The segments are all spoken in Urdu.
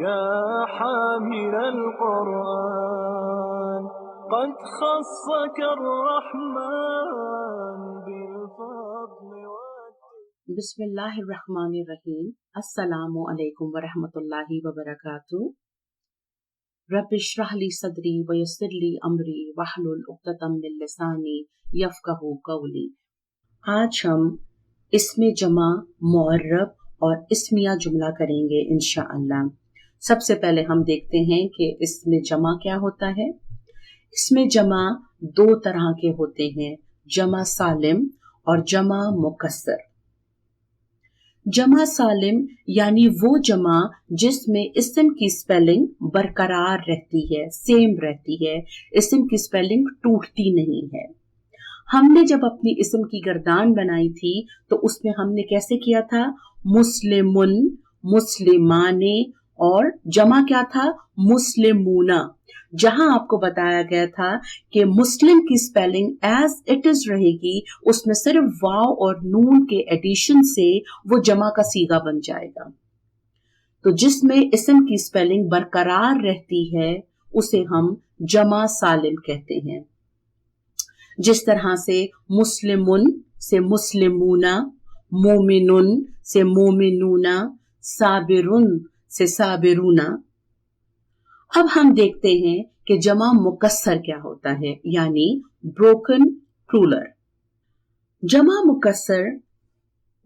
يا حامل القرآن قد خصك الرحمن بالفضل بسم اللہ الرحمن الرحیم. السلام علیکم ورحمۃ اللہ وبرکاتہ. رب اشرح لی صدری ویسر لی امری واحلل عقدۃ من لسانی یفقہوا قولی. آج ہم اسم جمع، معرب اور اسمیہ جملہ کریں گے انشاءاللہ. سب سے پہلے ہم دیکھتے ہیں کہ اسم جمع کیا ہوتا ہے. اسم جمع دو طرح کے ہوتے ہیں، جمع سالم اور جمع مکسر. جمع سالم یعنی وہ جمع جس میں اسم کی سپیلنگ برقرار رہتی ہے، سیم رہتی ہے، اسم کی سپیلنگ ٹوٹتی نہیں ہے. ہم نے جب اپنی اسم کی گردان بنائی تھی تو اس میں ہم نے کیسے کیا تھا؟ مسلمن، مسلمانے اور جمع کیا تھا؟ مسلمونہ. جہاں آپ کو بتایا گیا تھا کہ مسلم کی سپیلنگ ایز اٹ از رہے گی، اس میں صرف واو اور نون کے ایڈیشن سے وہ جمع کا صیغہ بن جائے گا. تو جس میں اسم کی سپیلنگ برقرار رہتی ہے اسے ہم جمع سالم کہتے ہیں. جس طرح سے مسلمن سے مسلمونہ، مومنن سے مومنونہ، صابرن سے صابرونہ. اب ہم دیکھتے ہیں کہ جمع مکسر کیا ہوتا ہے، یعنی بروکن پلورل. جمع مکسر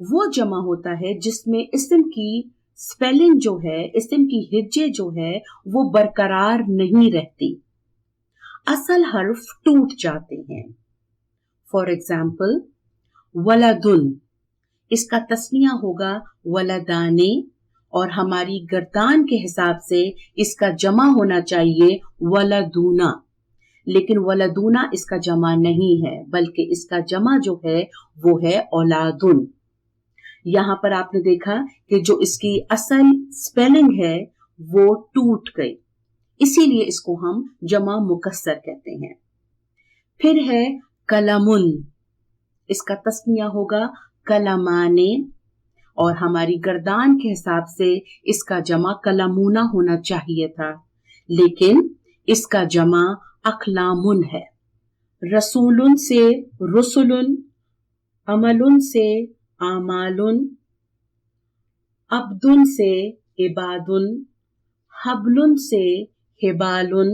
وہ جمع ہوتا ہے جس میں اسم کی سپیلنگ جو ہے، اسم کی ہجے جو ہے وہ برقرار نہیں رہتی، اصل حرف ٹوٹ جاتے ہیں. فار ایگزامپل ولدن، اس کا تثنیہ ہوگا ولدانے، اور ہماری گردان کے حساب سے اس کا جمع ہونا چاہیے ولدونا، لیکن ولدونا اس کا جمع نہیں ہے، بلکہ اس کا جمع جو ہے وہ ہے اولادن. یہاں پر آپ نے دیکھا کہ جو اس کی اصل سپیلنگ ہے وہ ٹوٹ گئی، اسی لیے اس کو ہم جمع مکسر کہتے ہیں. پھر ہے کلمن، اس کا تثنیہ ہوگا کلمانے، اور ہماری گردان کے حساب سے اس کا جمع کلمونہ ہونا چاہیے تھا، لیکن اس کا جمع اقلامن ہے. رسولن سے رسولن، عملن سے اعمالن، عبدن سے عبادن، حبلن سے حبالن،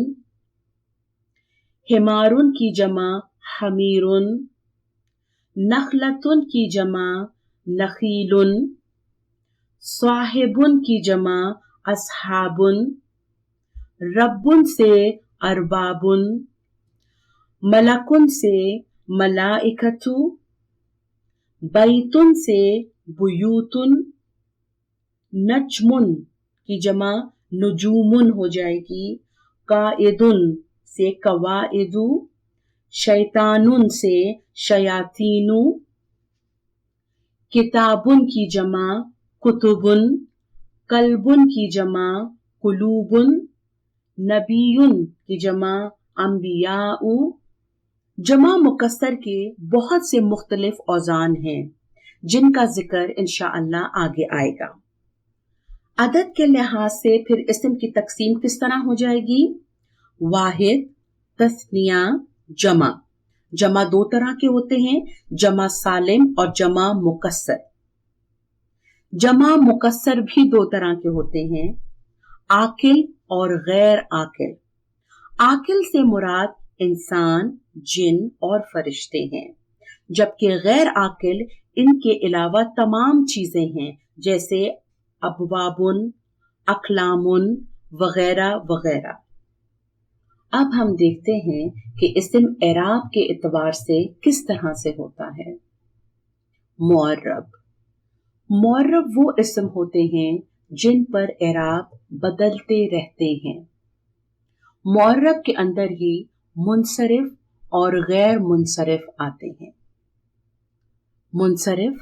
حمارن کی جمع حمیرن، نخلتن کی جمع نخیلن، صاحبن کی جمع اصحابن، ربن سے اربابن، ملکن سے ملائکتو، بیتن سے بیوتن، نجمن کی جمع نجومن ہو جائے گی، قائدن سے قواعدو، شیطانن سے شیاطینو، کتابن کی جمع کتبن، قلبن کی جمع قلوبن، نبیون کی جمع انبیاء. جمع مکسر کے بہت سے مختلف اوزان ہیں جن کا ذکر انشاءاللہ آگے آئے گا. عدد کے لحاظ سے پھر اسم کی تقسیم کس طرح ہو جائے گی؟ واحد، تثنیہ، جمع. جمع دو طرح کے ہوتے ہیں، جمع سالم اور جمع مکسر. جمع مکسر بھی دو طرح کے ہوتے ہیں، عاقل اور غیر عاقل. عاقل سے مراد انسان، جن اور فرشتے ہیں، جبکہ غیر عاقل ان کے علاوہ تمام چیزیں ہیں، جیسے ابوابن، اقلامن وغیرہ وغیرہ. اب ہم دیکھتے ہیں کہ اسم اعراب کے اعتبار سے کس طرح سے ہوتا ہے. معرب. معرب وہ اسم ہوتے ہیں جن پر اعراب بدلتے رہتے ہیں. معرب کے اندر ہی منصرف اور غیر منصرف آتے ہیں. منصرف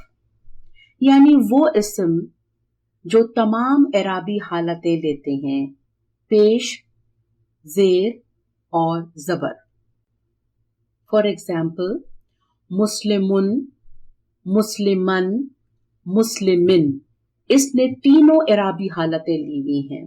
یعنی وہ اسم جو تمام اعرابی حالتیں لیتے ہیں، پیش، زیر اور زبر. فار ایگزامپل مسلمن، مسلمن، مسلمن، اس نے تینوں اعرابی حالتیں لی ہوئی ہیں.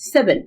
7,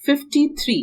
53,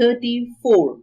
34,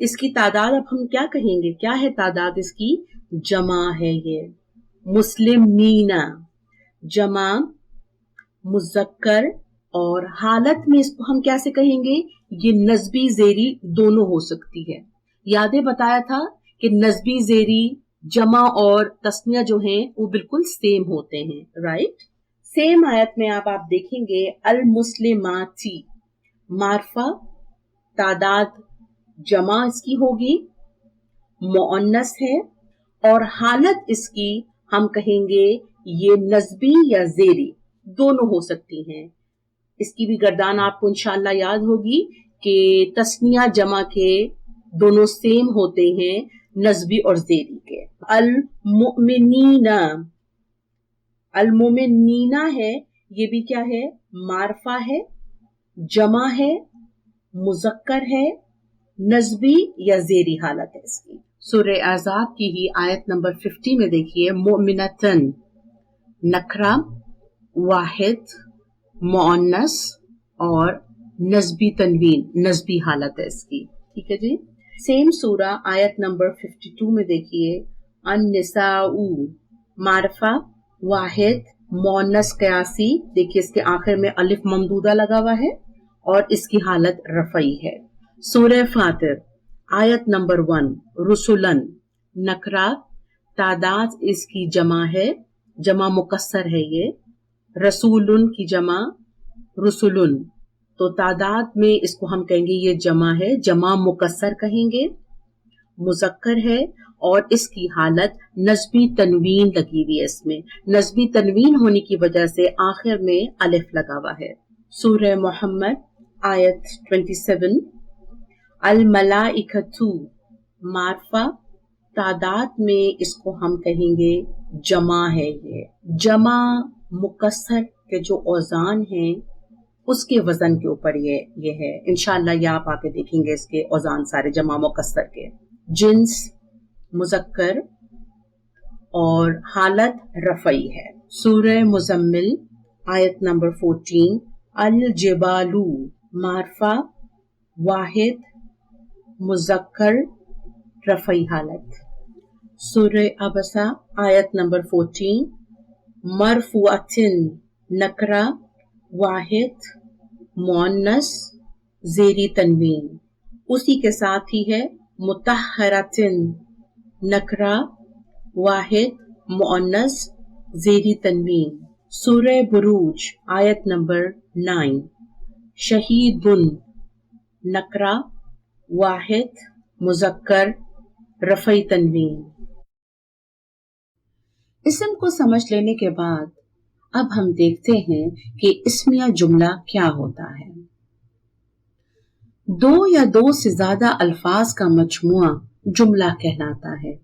اس کی تعداد اب ہم کیا کہیں گے؟ کیا ہے تعداد اس کی؟ جمع ہے یہ. مسلمین جمع مذکر، اور حالت میں اس کو ہم کیسے کہیں گے؟ یہ نسبی زیری دونوں ہو سکتی ہے. یادیں بتایا تھا کہ نسبی زیری جمع اور تثنیہ جو ہیں وہ بالکل سیم ہوتے ہیں، رائٹ؟ سیم آیت میں آپ دیکھیں گے المسلماتی، معرفہ تعداد جمع اس کی ہوگی، مؤنث ہے، اور حالت اس کی ہم کہیں گے یہ نسبی یا زیری دونوں ہو سکتی ہیں. اس کی بھی گردان آپ کو انشاءاللہ یاد ہوگی کہ تثنیہ جمع کے دونوں سیم ہوتے ہیں نسبی اور زیری کے. المؤمنین، المؤمنین ہے، یہ بھی کیا ہے؟ معرفہ ہے، جمع ہے، مذکر ہے، نسبی یا زیری حالت ہے اس کی. سورہ احزاب کی ہی آیت نمبر 50 میں دیکھیے، مؤمنتن نکرہ، واحد مؤنث اور نسبی تنوین، نسبی حالت ہے اس کی. ٹھیک ہے جی. سیم سورہ آیت نمبر 52 میں دیکھیے، النساء معرفہ واحد مؤنث قیاسی، دیکھیے اس کے آخر میں الف ممدودہ لگا ہوا ہے اور اس کی حالت رفعی ہے. سورہ فاطر آیت نمبر 1، رسولن نکرہ، تعداد اس کی جمع ہے، جمع مکسر ہے یہ، رسولن کی جمع رسولن، تو تعداد میں اس کو ہم کہیں گے یہ جمع ہے، جمع مکسر کہیں گے، مذکر ہے، اور اس کی حالت نسبی تنوین لگی ہوئی ہے. اس میں نسبی تنوین ہونے کی وجہ سے آخر میں الف لگا ہوا ہے. سورہ محمد آیت 27، الملائکۃ معرفہ، تعداد میں اس کو ہم کہیں گے جمع ہے. یہ جمع مکسر کے جو اوزان ہیں اس کے وزن کے اوپر یہ ہے. انشاءاللہ یہ آپ آ کے دیکھیں گے اس کے اوزان سارے جمع مکسر کے. جنس مذکر اور حالت رفعی ہے. سورہ مزمل آیت نمبر 14، الجبال معرفہ واحد مذکر رفعی حالت. سورہ عبسہ آیت نمبر 14، مرفوعتن نکرہ واحد مؤنث زیری تنوین، اسی کے ساتھ ہی ہے مطہرتن نکرہ واحد مؤنث زیری تنوین. سورہ بروج آیت نمبر 9، شہیدن نکرہ واحد مذکر رفعی تنوین. اسم کو سمجھ لینے کے بعد اب ہم دیکھتے ہیں کہ اسمیہ جملہ کیا ہوتا ہے. دو یا دو سے زیادہ الفاظ کا مجموعہ جملہ کہلاتا ہے.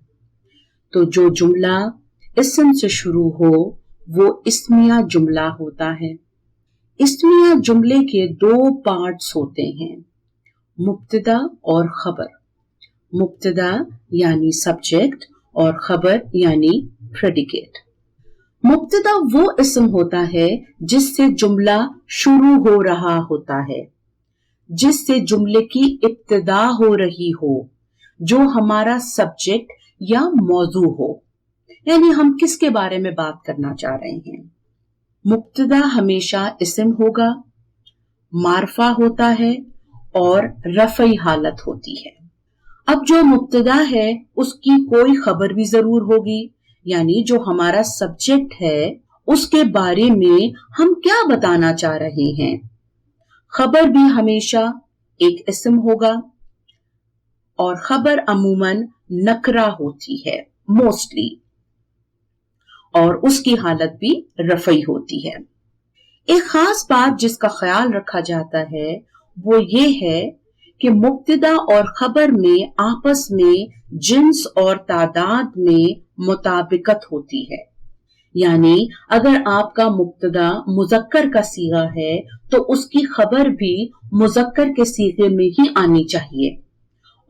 تو جو جملہ اسم سے شروع ہو وہ اسمیہ جملہ ہوتا ہے. اسمیہ جملے کے دو پارٹس ہوتے ہیں، مبتدا اور خبر. مبتدا یعنی سبجیکٹ اور خبر یعنی پریڈیکیٹ. مبتدا وہ اسم ہوتا ہے جس سے جملہ شروع ہو رہا ہوتا ہے، جس سے جملے کی ابتدا ہو رہی ہو، جو ہمارا سبجیکٹ یا موضوع ہو، یعنی ہم کس کے بارے میں بات کرنا چاہ رہے ہیں. مبتدا ہمیشہ اسم ہوگا، معرفہ ہوتا ہے اور رفعی حالت ہوتی ہے. اب جو مبتدا ہے اس کی کوئی خبر بھی ضرور ہوگی، یعنی جو ہمارا سبجیکٹ ہے اس کے بارے میں ہم کیا بتانا چاہ رہے ہیں. خبر بھی ہمیشہ ایک اسم ہوگا اور خبر عموماً نکرہ ہوتی ہے موسٹلی، اور اس کی حالت بھی رفعی ہوتی ہے. ایک خاص بات جس کا خیال رکھا جاتا ہے وہ یہ ہے کہ مبتدا اور خبر میں آپس میں جنس اور تعداد میں مطابقت ہوتی ہے. یعنی اگر آپ کا مبتدا مذکر کا صیغہ ہے تو اس کی خبر بھی مذکر کے صیغے میں ہی آنی چاہیے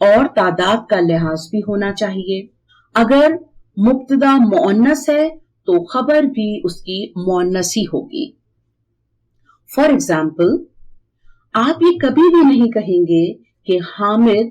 اور تعداد کا لحاظ بھی ہونا چاہیے. اگر مبتدا مؤنث ہے تو خبر بھی اس کی مؤنث ہی ہوگی. فار ایگزامپل، آپ یہ کبھی بھی نہیں کہیں گے کہ حامد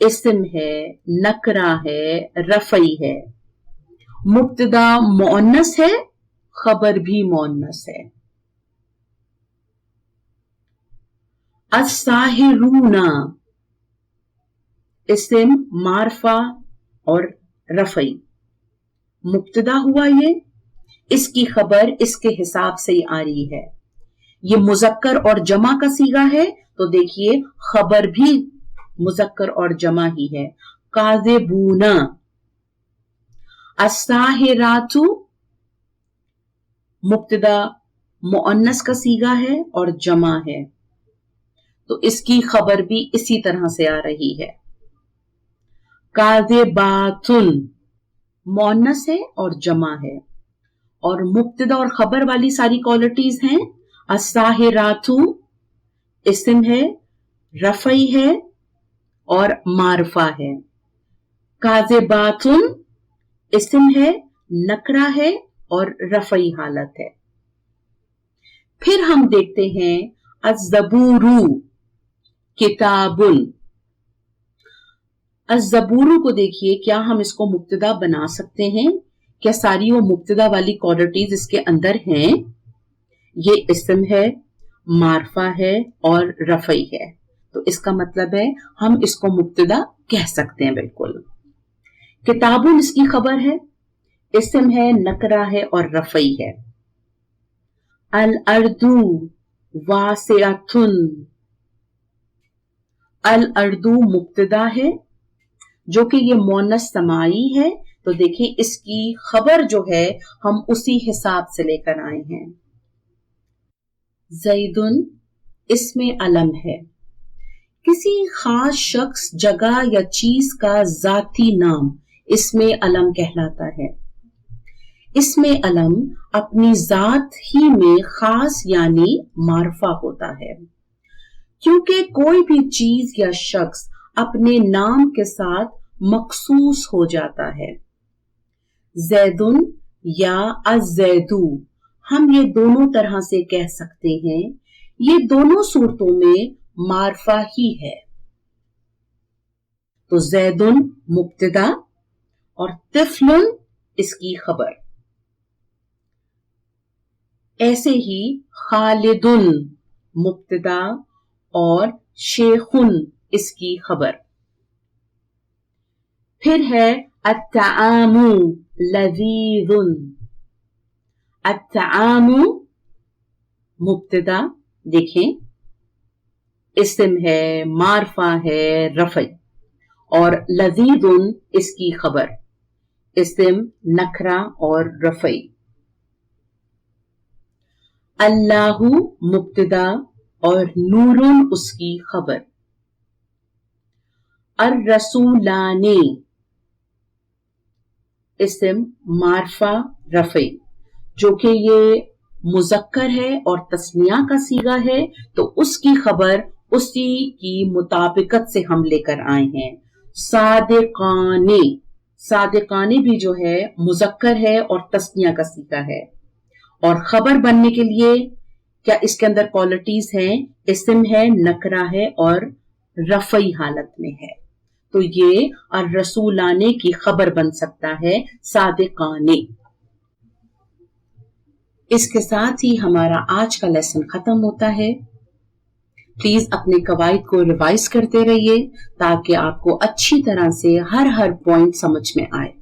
اسم ہے، نکرہ ہے، رفعی ہے. مبتدا مؤنث ہے، خبر بھی مؤنث ہے. الساحرون اسم معرفہ اور رفعی. مبتدا ہوا یہ، اس کی خبر اس کے حساب سے ہی آ رہی ہے. یہ مذکر اور جمع کا صیغہ ہے تو دیکھیے خبر بھی مذکر اور جمع ہی ہے. کاذبون. الساحرات مبتدا مؤنث کا صیغہ ہے اور جمع ہے تو اس کی خبر بھی اسی طرح سے آ رہی ہے. کاذبات مؤنث ہے اور جمع ہے اور مبتدا اور خبر والی ساری کوالٹیز ہیں. الساحرات اسم ہے، رفعی ہے اور معرفہ ہے. کاذبات اسم ہے، نکرہ ہے اور رفعی حالت ہے. پھر ہم دیکھتے ہیں الزبور کتاب. الزبور کو دیکھیے، کیا ہم اس کو مبتدا بنا سکتے ہیں؟ کیا ساری وہ مبتدا والی کوالٹیز اس کے اندر ہیں؟ یہ اسم ہے، معرفہ ہے اور رفعی ہے تو اس کا مطلب ہے ہم اس کو مبتدا کہہ سکتے ہیں. بالکل. کتاب اس کی خبر ہے، اسم ہے، نکرہ ہے اور رفعی ہے. الارض واسعۃ. الارض مبتدا ہے جو کہ یہ مؤنث سماعی ہے تو دیکھیں اس کی خبر جو ہے ہم اسی حساب سے لے کر آئے ہیں. زید اسم علم ہے، کسی خاص شخص، جگہ یا چیز کا ذاتی نام اسم علم کہلاتا ہے. اسم علم اپنی ذات ہی میں خاص یعنی معرفہ ہوتا ہے کیونکہ کوئی بھی چیز یا شخص اپنے نام کے ساتھ مخصوص ہو جاتا ہے. زیدن یا الزیدو ہم یہ دونوں طرح سے کہہ سکتے ہیں. یہ دونوں صورتوں میں معرفہ ہی ہے. تو زیدن مبتدا اور طفل اس کی خبر. ایسے ہی خالدن مبتدا اور شیخن اس کی خبر. پھر ہے الطعام لذیذ. الطعام مبتدا دیکھیں اسم ہے، معرفہ ہے، رفعی اور لذیذ اس کی خبر، اسم نکرہ اور رفعی. اللہ مبتدا اور نور اس کی خبر. الرسولان اسم معرفہ رفعی جو کہ یہ مذکر ہے اور تثنیہ کا صیغہ ہے تو اس کی خبر اسی کی مطابقت سے ہم لے کر آئے ہیں. صادقانے، صادقانے بھی جو ہے مذکر ہے اور تثنیہ کا صیغہ ہے اور خبر بننے کے لیے کیا اس کے اندر کوالٹیز ہیں؟ اسم ہے، نکرہ ہے اور رفعی حالت میں ہے تو یہ الرسولانے کی خبر بن سکتا ہے صادقانے. اس کے ساتھ ہی ہمارا آج کا لیسن ختم ہوتا ہے. پلیز اپنے قواعد کو ریوائز کرتے رہیے تاکہ آپ کو اچھی طرح سے ہر پوائنٹ سمجھ میں آئے.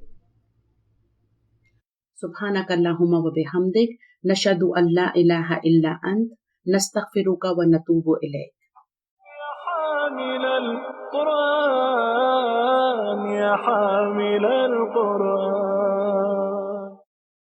سبحانک اللہم و بحمدک نشہد ان لا الہ الا انت نستغفرک و نتوب الیک. يا حامل القرآن يا حامل القرآن